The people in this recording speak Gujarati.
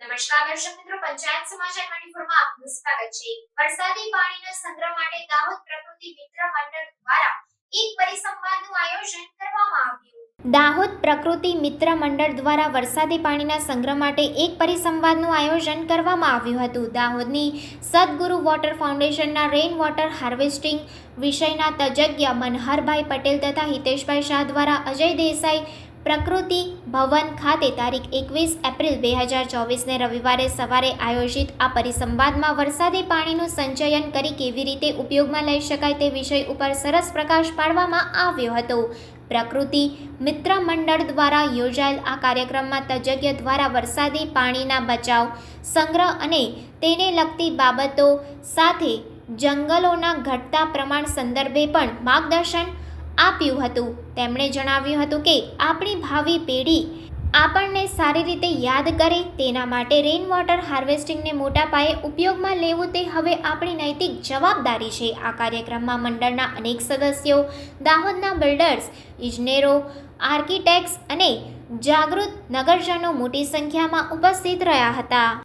નમસ્કાર દર્શક મિત્રો, પંચાયત સમાચાર 24 માં આપનું સ્વાગત છે। વરસાદી પાણીના સંગ્રહ માટે દાહોદ પ્રકૃતિ મિત્ર મંડળ દ્વારા એક પરિસંવાદનું આયોજન કરવામાં આવ્યું। દાહોદ પ્રકૃતિ મિત્ર મંડળ દ્વારા વરસાદી પાણીના સંગ્રહ માટે એક પરિસંવાદનું આયોજન કરવામાં આવ્યું હતું। દાહોદની સદગુરુ વોટર ફાઉન્ડેશનના રેઇન વોટર હાર્વેસ્ટિંગ વિષયના તજજ્ઞ મનહરભાઈ પટેલ તથા હિતેશભાઈ શાહ દ્વારા અજય દેસાઈ પ્રકૃતિ ભવન ખાતે તારીખ 21 એપ્રિલ 2024ને રવિવારે સવારે આયોજિત આ પરિસંવાદમાં વરસાદી પાણીનું સંચયન કરી કેવી રીતે ઉપયોગમાં લઈ શકાય તે વિષય ઉપર સરસ પ્રકાશ પાડવામાં આવ્યો હતો। પ્રકૃતિ મિત્ર મંડળ દ્વારા યોજાયેલ આ કાર્યક્રમમાં તજજ્ઞ દ્વારા વરસાદી પાણીના બચાવ, સંગ્રહ અને તેને લગતી બાબતો સાથે જંગલોના ઘટતા પ્રમાણ સંદર્ભે પણ માર્ગદર્શન આપ્યું હતું। તેમણે જણાવ્યું હતું કે આપણી ભાવિ પેઢી આપણને સારી રીતે યાદ કરે તેના માટે રેઇન વોટર હાર્વેસ્ટિંગને મોટા પાયે ઉપયોગમાં લેવું તે હવે આપણી નૈતિક જવાબદારી છે। આ કાર્યક્રમમાં મંડળના અનેક સદસ્યો, દાહોદના બિલ્ડર્સ, ઇજનેરો, આર્કિટેક્ટ્સ અને જાગૃત નગરજનો મોટી સંખ્યામાં ઉપસ્થિત રહ્યા હતા।